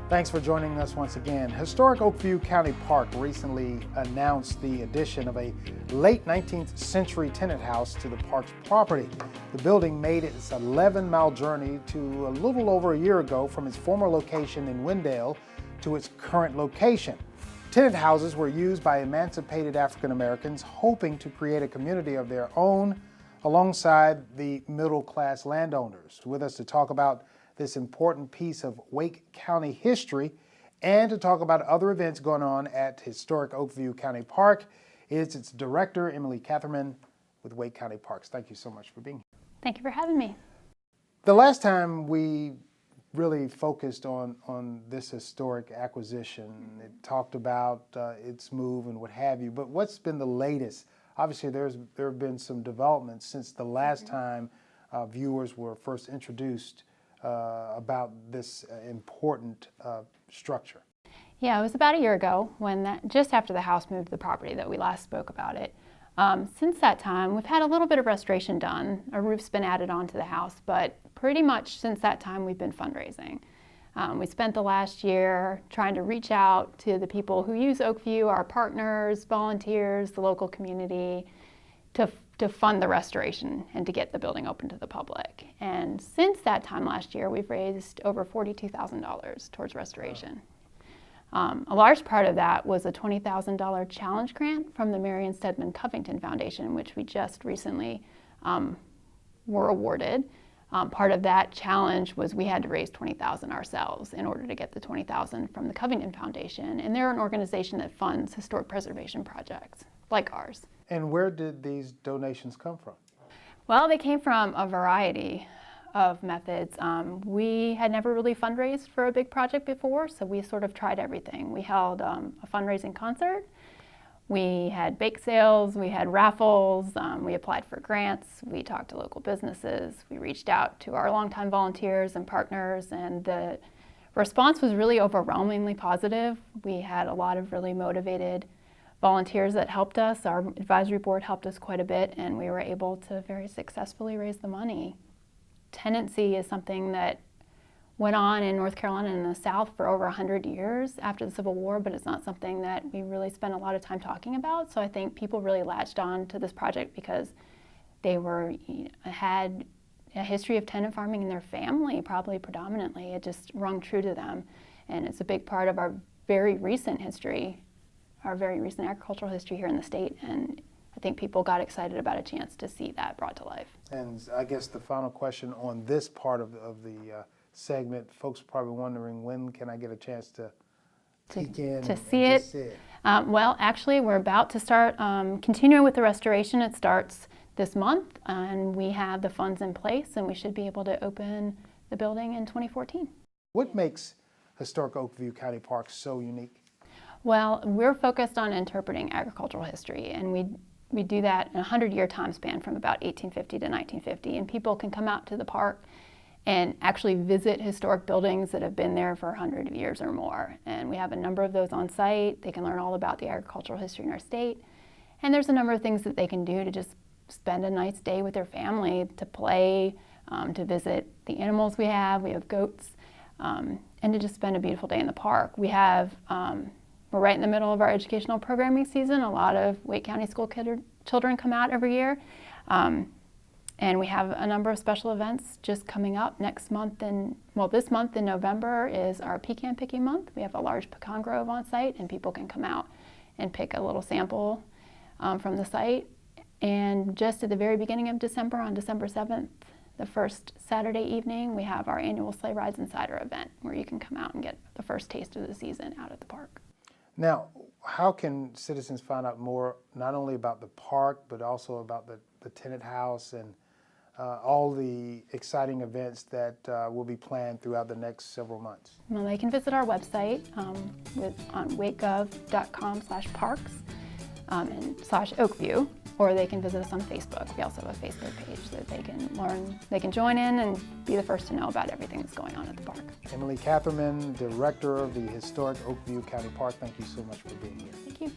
Thanks for joining us once again. Historic Oakview County Park recently announced the addition of a late 19th century tenant house to the park's property. The building made its 11-mile journey to a little over a year ago from its former location in Wendell to its current location. Tenant houses were used by emancipated African Americans hoping to create a community of their own alongside the middle-class landowners. With us to talk about this important piece of Wake County history and to talk about other events going on at historic Oakview County Park is its director, Emily Catherman with Wake County Parks. Thank you so much for being here. Thank you for having me. The last time we really focused on this historic acquisition, it talked about its move and what have you, but what's been the latest? Obviously there have been some developments since the last time viewers were first introduced about this important structure. Yeah, it was about a year ago when just after the house moved to the property that we last spoke about it. Since that time, we've had a little bit of restoration done. A roof's been added onto the house, but pretty much since that time we've been fundraising. We spent the last year trying to reach out to the people who use Oakview, our partners, volunteers, the local community, to fund the restoration and to get the building open to the public. And since that time last year, we've raised over $42,000 towards restoration. A large part of that was a $20,000 challenge grant from the Marion Stedman Covington Foundation, which we just recently were awarded. Part of that challenge was we had to raise $20,000 ourselves in order to get the $20,000 from the Covington Foundation. And they're an organization that funds historic preservation projects like ours. And where did these donations come from? Well, they came from a variety of methods. We had never really fundraised for a big project before, so we sort of tried everything. We held a fundraising concert, we had bake sales, we had raffles, we applied for grants, we talked to local businesses, we reached out to our longtime volunteers and partners, and the response was really overwhelmingly positive. We had a lot of really motivated volunteers that helped us. Our advisory board helped us quite a bit, and we were able to very successfully raise the money. Tenancy is something that went on in North Carolina and the South for over 100 years after the Civil War, but it's not something that we really spent a lot of time talking about. So I think people really latched on to this project because they had a history of tenant farming in their family, probably predominantly. It just rung true to them, and it's a big part of our very recent history, our very recent agricultural history here in the state, and I think people got excited about a chance to see that brought to life. And I guess the final question on this part of the segment, folks are probably wondering, when can I get a chance to peek in to see it? Well, actually, we're about to start continuing with the restoration. It starts this month, and we have the funds in place, and we should be able to open the building in 2014. What makes historic Oakview County Park so unique? Well, we're focused on interpreting agricultural history, and we do that in a 100-year time span from about 1850 to 1950, and people can come out to the park and actually visit historic buildings that have been there for 100 years or more. And we have a number of those on site. They can learn all about the agricultural history in our state, and there's a number of things that they can do to just spend a nice day with their family, to play, to visit the animals we have goats, and to just spend a beautiful day in the park. We're right in the middle of our educational programming season. A lot of Wake County school children come out every year. And we have a number of special events just coming up next month. This month in November is our pecan picking month. We have a large pecan grove on site, and people can come out and pick a little sample from the site. And just at the very beginning of December, on December 7th, the first Saturday evening, we have our annual Sleigh Rides and Cider event, where you can come out and get the first taste of the season out at the park. Now, how can citizens find out more, not only about the park, but also about the tenant house and all the exciting events that will be planned throughout the next several months? Well, they can visit our website on wakegov.com/parks and /Oakview, or they can visit us on Facebook. We also have a Facebook page that they can join in and be the first to know about everything that's going on at the park. Emily Catherman, Director of the Historic Oakview County Park, thank you so much for being here. Thank you.